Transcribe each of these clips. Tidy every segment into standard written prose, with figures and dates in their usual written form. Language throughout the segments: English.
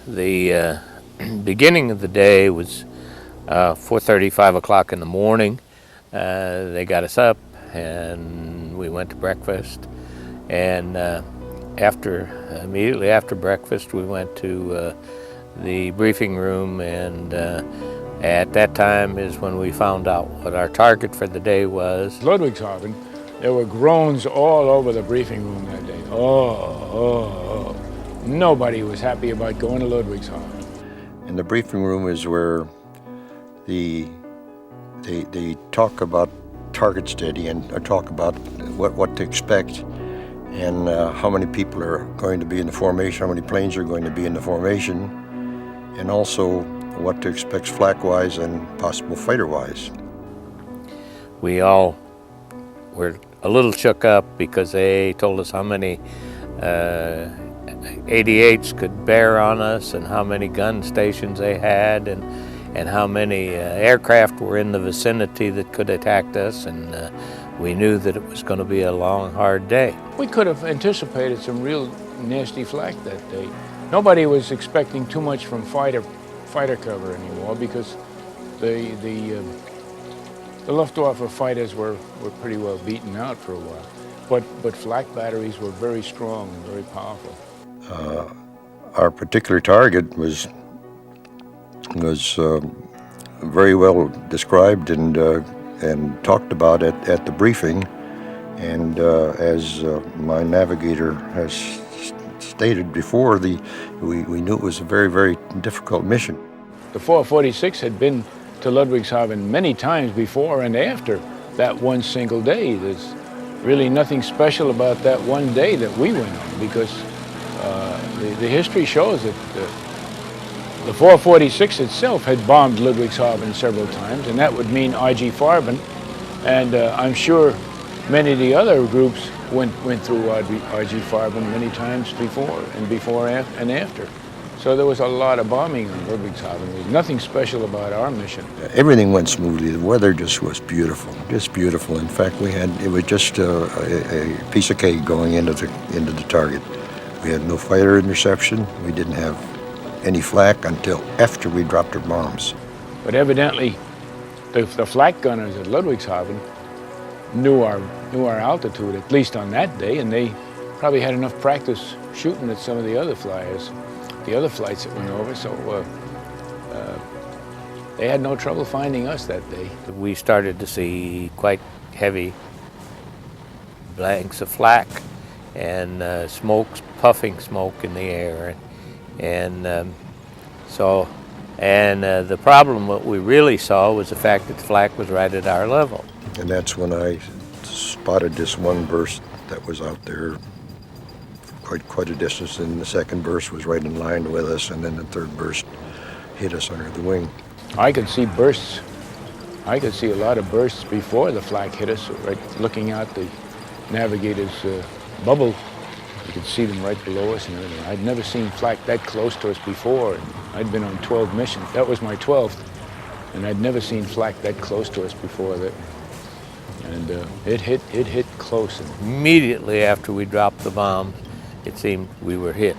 The beginning of the day was 4:30, 5 o'clock in the morning. They got us up and we went to breakfast. And immediately after breakfast, we went to the briefing room, and at that time is when we found out what our target for the day was. Ludwigshafen, there were groans all over the briefing room that day. Oh. Nobody was happy about going to Ludwigshafen. And the briefing room is where they talk about target study and talk about what to expect, and how many people are going to be in the formation, how many planes are going to be in the formation, and also what to expect flak-wise and possible fighter-wise. We all were a little shook up because they told us how many 88s could bear on us and how many gun stations they had, and how many aircraft were in the vicinity that could attack us, and we knew that it was going to be a long, hard day. We could have anticipated some real nasty flak that day. Nobody was expecting too much from fighter cover anymore, because the Luftwaffe fighters were pretty well beaten out for a while. But flak batteries were very strong and very powerful. Our particular target was very well described and talked about at the briefing, and as my navigator has stated before, we knew it was a very, very difficult mission. The 446 had been to Ludwigshafen many times before and after that one single day. There's really nothing special about that one day that we went on, because the history shows that the 446 itself had bombed Ludwigshafen several times, and that would mean IG Farben, and I'm sure many of the other groups went through IG Farben many times before and after. So there was a lot of bombing on Ludwigshafen. There was nothing special about our mission. Everything went smoothly. The weather just was beautiful, just beautiful. In fact, it was just a piece of cake going into the target. We had no fighter interception. We didn't have any flak until after we dropped our bombs. But evidently, the flak gunners at Ludwigshafen knew our altitude, at least on that day, and they probably had enough practice shooting at some of the other flyers, the other flights that went over, so they had no trouble finding us that day. We started to see quite heavy blanks of flak and puffing smoke in the air, and the problem what we really saw was the fact that the flak was right at our level. And that's when I spotted this one burst that was out there quite a distance, and the second burst was right in line with us, and then the third burst hit us under the wing. I could see bursts. I could see a lot of bursts before the flak hit us, right looking out the navigator's bubble. You could see them right below us and everything. I'd never seen flak that close to us before. I'd been on 12 missions. That was my 12th, and I'd never seen flak that close to us before. And it hit close. Immediately after we dropped the bombs, it seemed we were hit.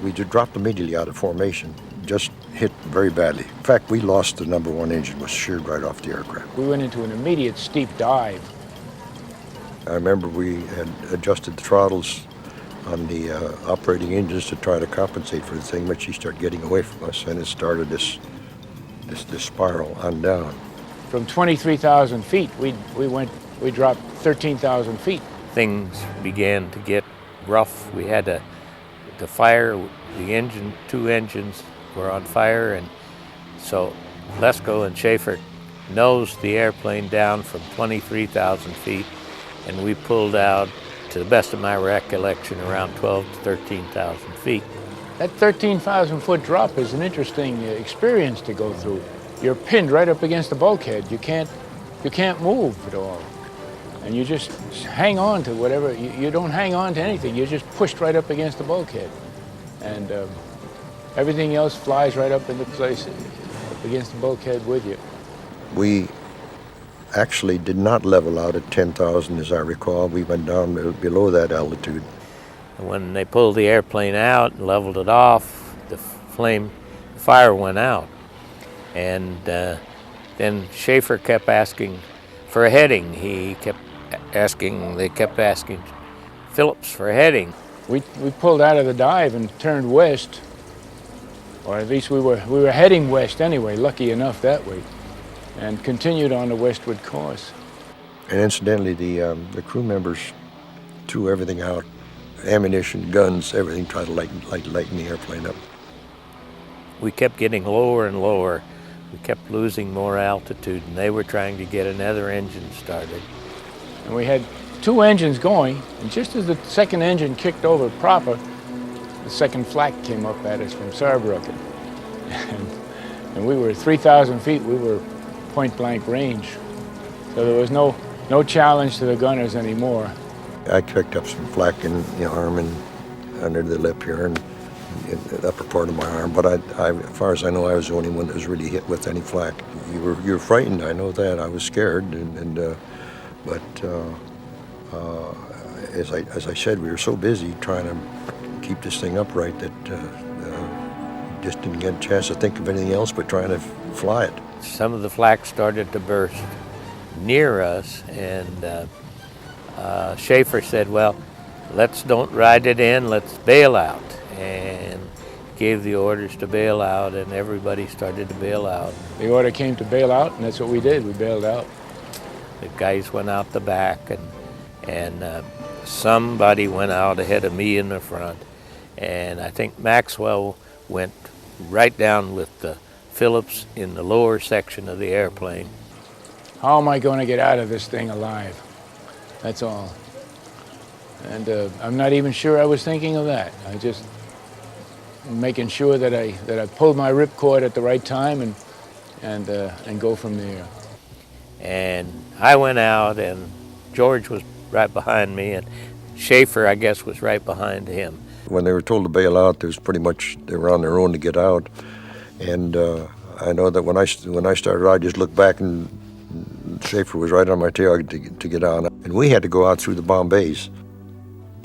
We just dropped immediately out of formation, just hit very badly. In fact, we lost the number one engine, was sheared right off the aircraft. We went into an immediate steep dive. I remember we had adjusted the throttles on the operating engines to try to compensate for the thing, but she started getting away from us, and it started this spiral on down. From 23,000 feet, we dropped 13,000 feet. Things began to get rough. We had to fire the engine. 2 engines were on fire, and so Lesko and Schaefer nosed the airplane down from 23,000 feet, and we pulled out, to the best of my recollection, around 12 to 13,000 feet. That 13,000 foot drop is an interesting experience to go through. You're pinned right up against the bulkhead. You can't move at all. And you just hang on to whatever. You don't hang on to anything. You're just pushed right up against the bulkhead. And everything else flies right up into place, up against the bulkhead with you. We actually did not level out at 10,000, as I recall. We went down below that altitude. And when they pulled the airplane out and leveled it off, fire went out. And then Schaefer kept asking for a heading. They kept asking Phillips for a heading. We pulled out of the dive and turned west, or at least we were heading west anyway, lucky enough that way, and continued on the westward course. And incidentally, the crew members threw everything out, ammunition, guns, everything, tried to lighten the airplane up. We kept getting lower and lower. We kept losing more altitude, and they were trying to get another engine started. And we had 2 engines going, and just as the second engine kicked over proper, the second flak came up at us from Saarbrücken. And we were 3,000 feet, we were point blank range. So there was no challenge to the gunners anymore. I picked up some flak in the arm and under the lip here and in the upper part of my arm, but as far as I know, I was the only one that was really hit with any flak. You were frightened, I know that. I was scared, but as I said, we were so busy trying to keep this thing upright that just didn't get a chance to think of anything else but trying to fly it. Some of the flak started to burst near us, and Schaefer said, well, don't ride it in, let's bail out. And gave the orders to bail out, and everybody started to bail out. The order came to bail out, and that's what we did. We bailed out. The guys went out the back, and somebody went out ahead of me in the front. And I think Maxwell went right down with the Phillips in the lower section of the airplane. How am I going to get out of this thing alive? That's all. And I'm not even sure I was thinking of that. I just making sure that I pulled my ripcord at the right time and go from there. And I went out, and George was right behind me, and Schaefer, I guess, was right behind him. When they were told to bail out, they were on their own to get out. And I know that when I started, I just looked back, and Schaefer was right on my tail to get on. And we had to go out through the bomb bays.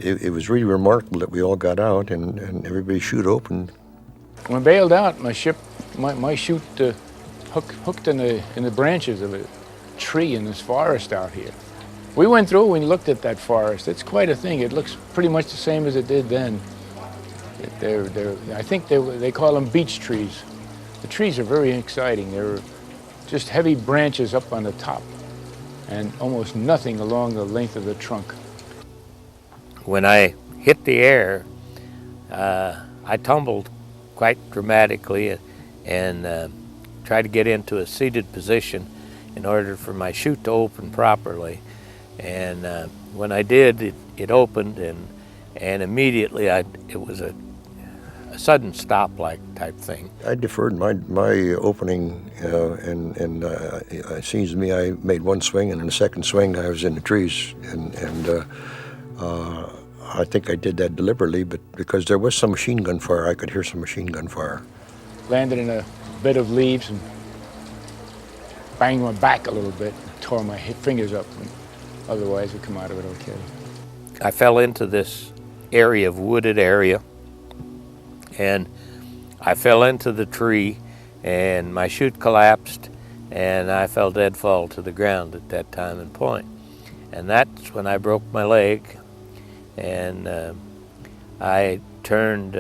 It was really remarkable that we all got out and everybody chute opened. When I bailed out, my chute hooked in the branches of a tree in this forest out here. We went through and looked at that forest. It's quite a thing. It looks pretty much the same as it did then. I think they call them beech trees. The trees are very exciting. They're just heavy branches up on the top and almost nothing along the length of the trunk. When I hit the air, I tumbled quite dramatically and tried to get into a seated position in order for my chute to open properly. And when I did, it opened, and immediately it was a sudden stop-like type thing. I deferred my opening, and it seems to me I made one swing, and in the second swing I was in the trees, and I think I did that deliberately, but because there was some machine gun fire, I could hear some machine gun fire. Landed in a bed of leaves and banged my back a little bit, tore my fingers up, and otherwise we come out of it okay. I fell into this wooded area, and I fell into the tree, and my chute collapsed, and I fell dead fall to the ground at that time and point. And that's when I broke my leg, and I turned,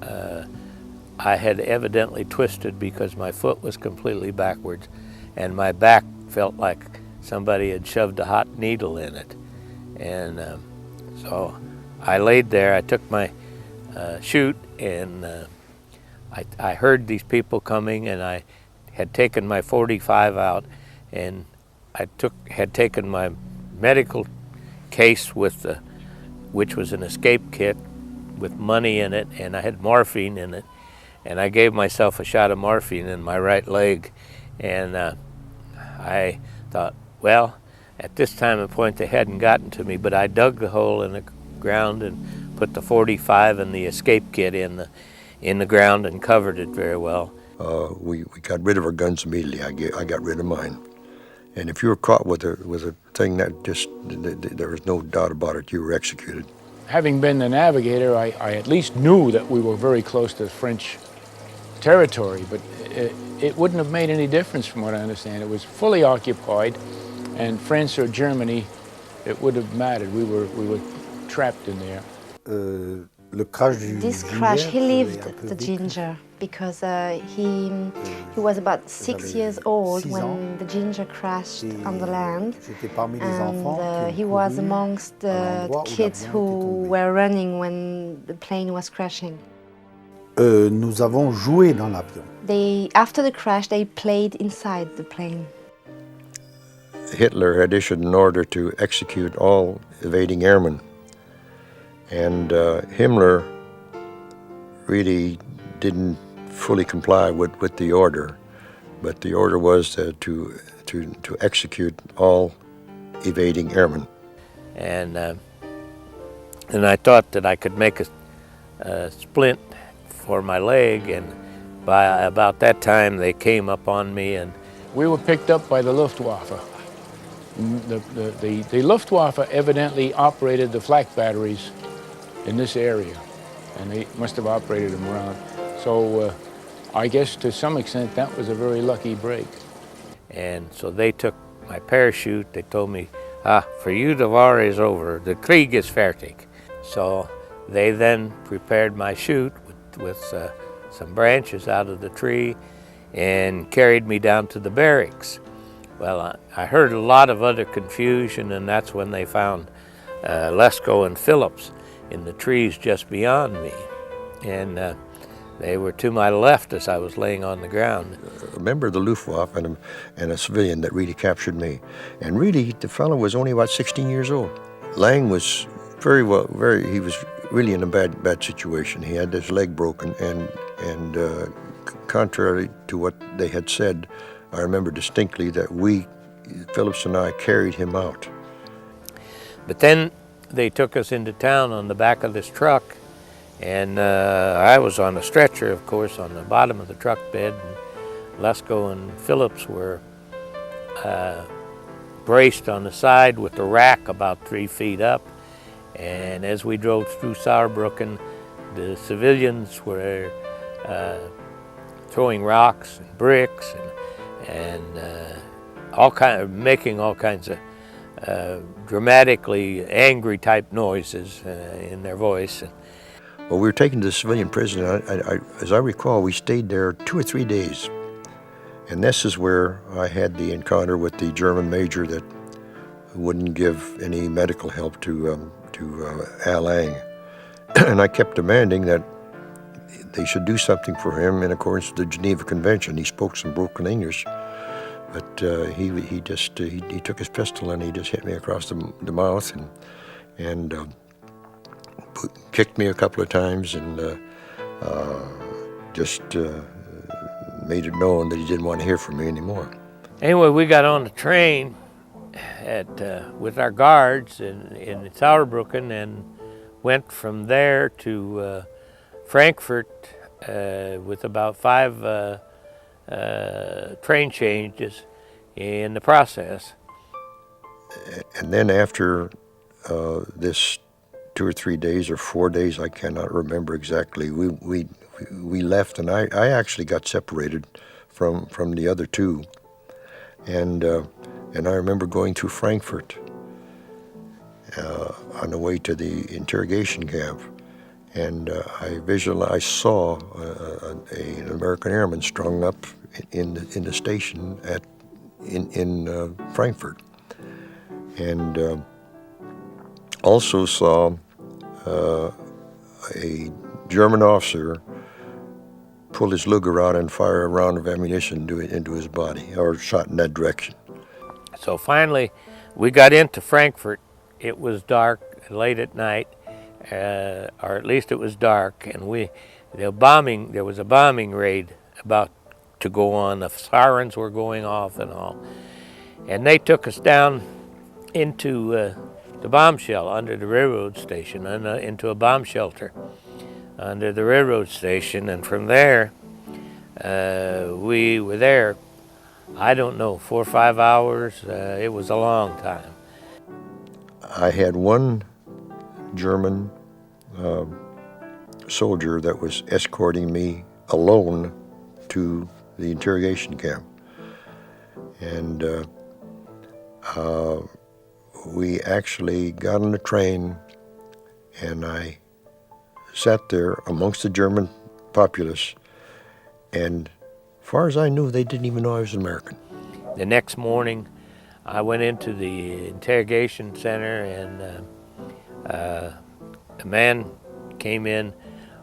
I had evidently twisted because my foot was completely backwards, and my back felt like somebody had shoved a hot needle in it. And so I laid there, I took my chute, and I heard these people coming, and I had taken my .45 out, and I had taken my medical case which was an escape kit with money in it, and I had morphine in it, and I gave myself a shot of morphine in my right leg, and I thought, well, at this time and point they hadn't gotten to me, but I dug the hole in the ground and put the .45 and the escape kit in the ground and covered it very well. We got rid of our guns immediately. I got rid of mine. And if you were caught with a thing that just, there was no doubt about it, you were executed. having been the navigator, I at least knew that we were very close to French territory, but it wouldn't have made any difference from what I understand. It was fully occupied, and France or Germany, it would have mattered. We were trapped in there. This crash, he lived the Ginger because he was about 6 years old when the Ginger crashed on the land, and he was amongst the kids who were running when the plane was crashing. Nous avons joué dans l'avion. After the crash, they played inside the plane. Hitler had issued an order to execute all evading airmen. And Himmler really didn't fully comply with the order, but the order was to execute all evading airmen. And I thought that I could make a splint for my leg, and by about that time they came up on me, and we were picked up by the Luftwaffe. The Luftwaffe evidently operated the flak batteries in this area, and they must have operated them around. So I guess to some extent that was a very lucky break. And so they took my parachute. They told me, for you the war is over, the Krieg ist fertig. So they then prepared my chute with some branches out of the tree and carried me down to the barracks. Well, I heard a lot of other confusion, and that's when they found Lesko and Phillips in the trees just beyond me. And they were to my left as I was laying on the ground. A member of the Luftwaffe and a civilian that really captured me. And really, the fellow was only about 16 years old. Lang was he was really in a bad situation. He had his leg broken, and contrary to what they had said, I remember distinctly that Phillips and I, carried him out. But then they took us into town on the back of this truck, and I was on a stretcher, of course, on the bottom of the truck bed, and Lesko and Phillips were braced on the side with the rack about 3 feet up. And as we drove through Saarbrücken, the civilians were throwing rocks and bricks and making all kinds of dramatically angry type noises in their voice. Well, we were taken to the civilian prison. As I recall, we stayed there 2 or 3 days. And this is where I had the encounter with the German major that wouldn't give any medical help to Al Lang. And I kept demanding that they should do something for him in accordance with the Geneva Convention. He spoke some broken English, but he took his pistol and he just hit me across the mouth and kicked me a couple of times and just made it known that he didn't want to hear from me anymore. Anyway, we got on the train with our guards in Saarbrücken and went from there to Frankfurt with about 5 train changes in the process. And then after this 2 or 3 days or 4 days, I cannot remember exactly, we left, and I actually got separated from the other two. And I remember going through Frankfurt on the way to the interrogation camp, and I saw an American airman strung up in the station in Frankfurt, and also saw a German officer pull his Luger out and fire a round of ammunition into his body, or shot in that direction. So finally, we got into Frankfurt. It was dark, late at night, or at least it was dark, and there was a bombing raid about to go on. The sirens were going off and all. And they took us down into the bombshell under the railroad station, and into a bomb shelter under the railroad station. And from there, we were there, I don't know, 4 or 5 hours. It was a long time. I had one German soldier that was escorting me alone to the interrogation camp. And we actually got on the train, and I sat there amongst the German populace, and as far as I knew, they didn't even know I was an American. The next morning, I went into the interrogation center, and a man came in,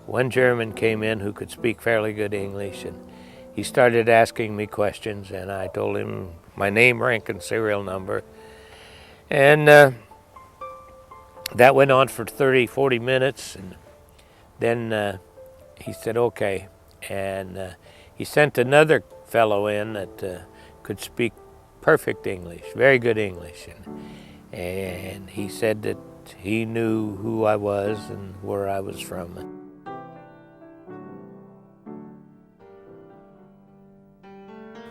one German came in who could speak fairly good English, and he started asking me questions, and I told him my name, rank, and serial number. And that went on for 30, 40 minutes, and then he said, okay. And he sent another fellow in that could speak perfect English, very good English. And he said that he knew who I was and where I was from.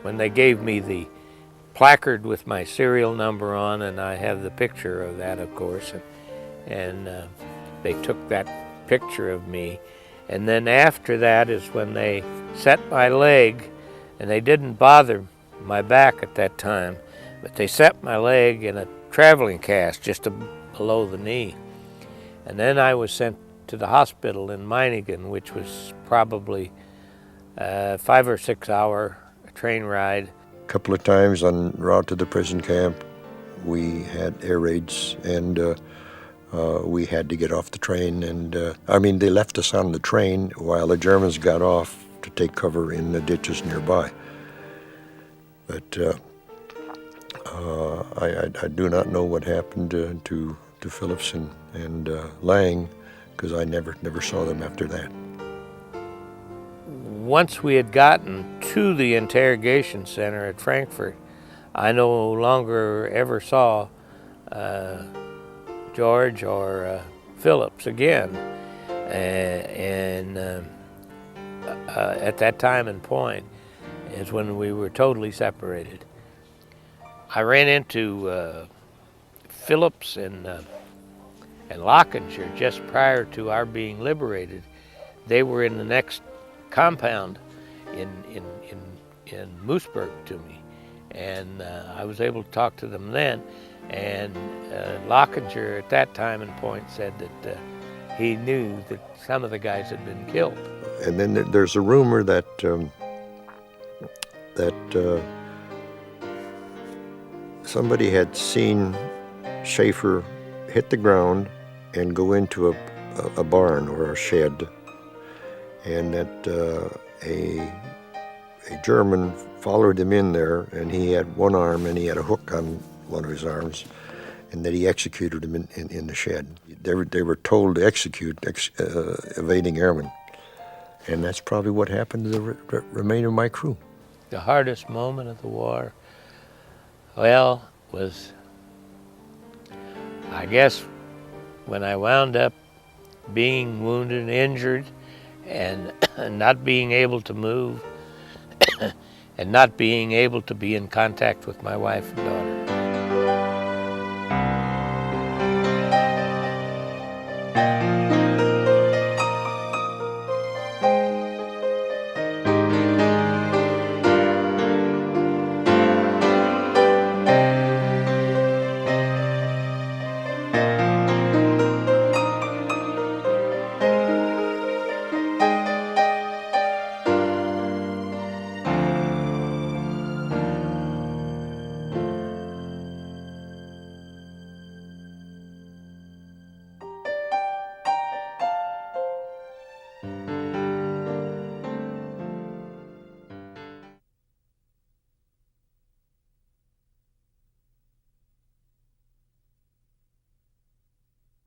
When they gave me the placard with my serial number on, and I have the picture of that, of course, and they took that picture of me. And then after that is when they set my leg, and they didn't bother my back at that time, but they set my leg in a traveling cast just below the knee. And then I was sent to the hospital in Meiningen, which was probably a 5 or 6 hour train ride. A couple of times en route to the prison camp, we had air raids, and we had to get off the train. And I mean, they left us on the train while the Germans got off to take cover in the ditches nearby. But I do not know what happened to Phillips and Lang, because I never saw them after that. Once we had gotten to the interrogation center at Frankfurt, I no longer ever saw George or Phillips again. And at that time and point is when we were totally separated. I ran into Phillips and Lockinger just prior to our being liberated. They were in the next compound in Moosburg to me, and I was able to talk to them then. And Lockinger at that time and point said that he knew that some of the guys had been killed. And then there's a rumor that somebody had seen Schaefer hit the ground and go into a barn or a shed, and that a German followed him in there, and he had one arm and he had a hook on one of his arms, and that he executed him in the shed. They were told to execute evading airmen, and that's probably what happened to the remainder of my crew. The hardest moment of the war, well, was, I guess, when I wound up being wounded and injured and not being able to move and not being able to be in contact with my wife and daughter.